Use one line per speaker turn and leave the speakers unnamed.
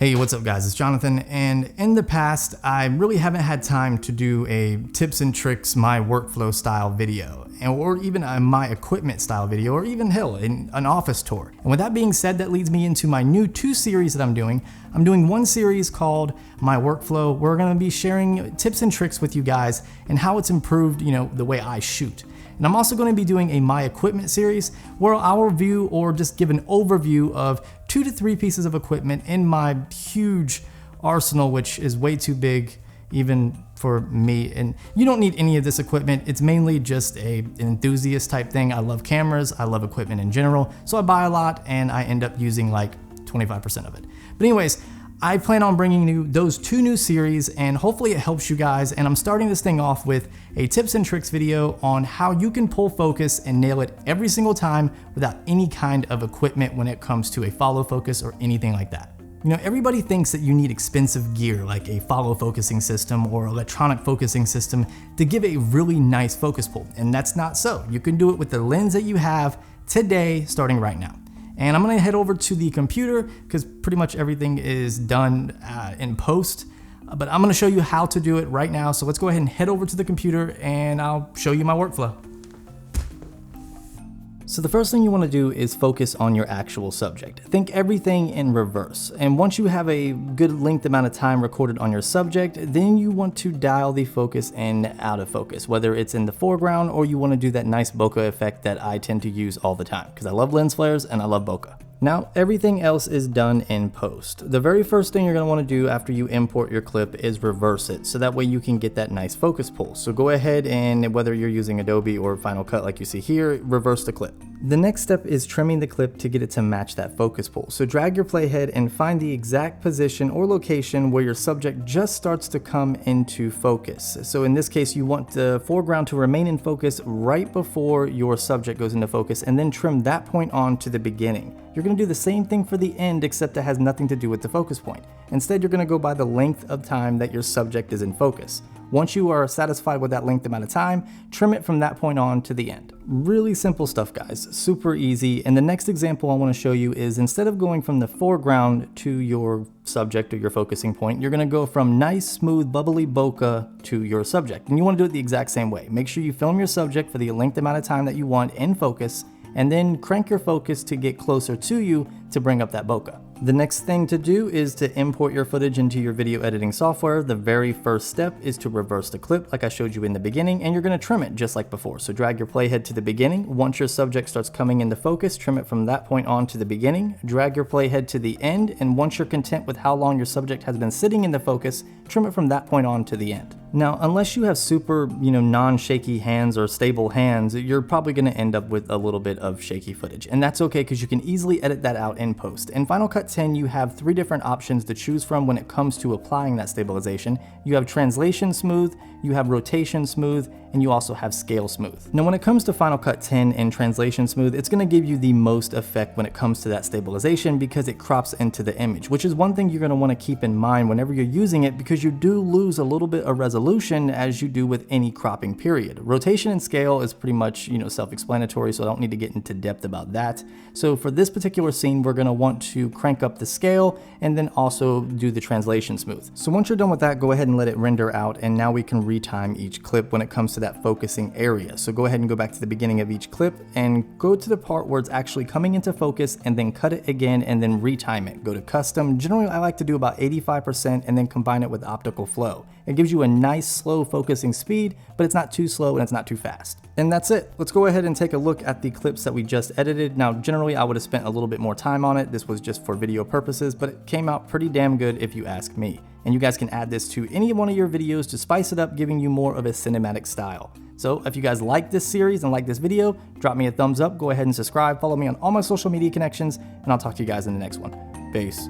Hey, what's up guys, it's Jonathan, and in the past, I really haven't had time to do a tips and tricks, my workflow style video, or even a my equipment style video, or even hell, an office tour. And with that being said, that leads me into my new 2 series that I'm doing. I'm doing one series called My Workflow. We're gonna be sharing tips and tricks with you guys and how it's improved, the way I shoot. And I'm also going to be doing a My Equipment series where I'll review or just give an overview of 2 to 3 pieces of equipment in my huge arsenal, which is way too big even for me. And you don't need any of this equipment. It's mainly just an enthusiast type thing. I love cameras, I love equipment in general. So I buy a lot and I end up using like 25% of it. But anyways, I plan on bringing you those 2 new series, and hopefully it helps you guys. And I'm starting this thing off with a tips and tricks video on how you can pull focus and nail it every single time without any kind of equipment when it comes to a follow focus or anything like that. Everybody thinks that you need expensive gear like a follow focusing system or electronic focusing system to give a really nice focus pull, and that's not so. You can do it with the lens that you have today, starting right now. And I'm gonna head over to the computer because pretty much everything is done in post, but I'm gonna show you how to do it right now. So let's go ahead and head over to the computer and I'll show you my workflow. So the first thing you want to do is focus on your actual subject. Think everything in reverse. And once you have a good length amount of time recorded on your subject, then you want to dial the focus in out of focus, whether it's in the foreground or you want to do that nice bokeh effect that I tend to use all the time because I love lens flares and I love bokeh. Now, everything else is done in post. The very first thing you're going to want to do after you import your clip is reverse it, so that way you can get that nice focus pull. So go ahead and, whether you're using Adobe or Final Cut like you see here, reverse the clip. The next step is trimming the clip to get it to match that focus pull. So drag your playhead and find the exact position or location where your subject just starts to come into focus. So in this case, you want the foreground to remain in focus right before your subject goes into focus, and then trim that point on to the beginning. You're going to do the same thing for the end, except it has nothing to do with the focus point. Instead, you're going to go by the length of time that your subject is in focus. Once you are satisfied with that length amount of time, trim it from that point on to the end. Really simple stuff, guys. Super easy. And the next example I want to show you is, instead of going from the foreground to your subject or your focusing point, you're going to go from nice, smooth, bubbly bokeh to your subject. And you want to do it the exact same way. Make sure you film your subject for the length amount of time that you want in focus, and then crank your focus to get closer to you to bring up that bokeh. The next thing to do is to import your footage into your video editing software. The very first step is to reverse the clip like I showed you in the beginning, and you're going to trim it just like before. So drag your playhead to the beginning. Once your subject starts coming into focus, trim it from that point on to the beginning. Drag your playhead to the end, and once you're content with how long your subject has been sitting in the focus, trim it from that point on to the end. Now, unless you have super, non-shaky hands or stable hands, you're probably going to end up with a little bit of shaky footage. And that's okay, because you can easily edit that out in post. In Final Cut 10, you have 3 different options to choose from when it comes to applying that stabilization. You have translation smooth, you have rotation smooth, and you also have scale smooth. Now, when it comes to Final Cut 10 and translation smooth, it's going to give you the most effect when it comes to that stabilization because it crops into the image, which is one thing you're going to want to keep in mind whenever you're using it, because you do lose a little bit of resolution as you do with any cropping period. Rotation and scale is pretty much, self-explanatory, so I don't need to get into depth about that. So for this particular scene, we're going to want to crank up the scale and then also do the translation smooth. So once you're done with that, go ahead and let it render out, and now we can retime each clip when it comes to that focusing area. So go ahead and go back to the beginning of each clip and go to the part where it's actually coming into focus, and then cut it again and then retime it. Go to custom. Generally, I like to do about 85% and then combine it with optical flow. It gives you a nice slow focusing speed, but it's not too slow and it's not too fast. And that's it. Let's go ahead and take a look at the clips that we just edited. Now, generally, I would have spent a little bit more time on it. This was just for video purposes, but it came out pretty damn good if you ask me. And you guys can add this to any one of your videos to spice it up, giving you more of a cinematic style. So if you guys like this series and like this video, drop me a thumbs up, go ahead and subscribe, follow me on all my social media connections, and I'll talk to you guys in the next one. Peace.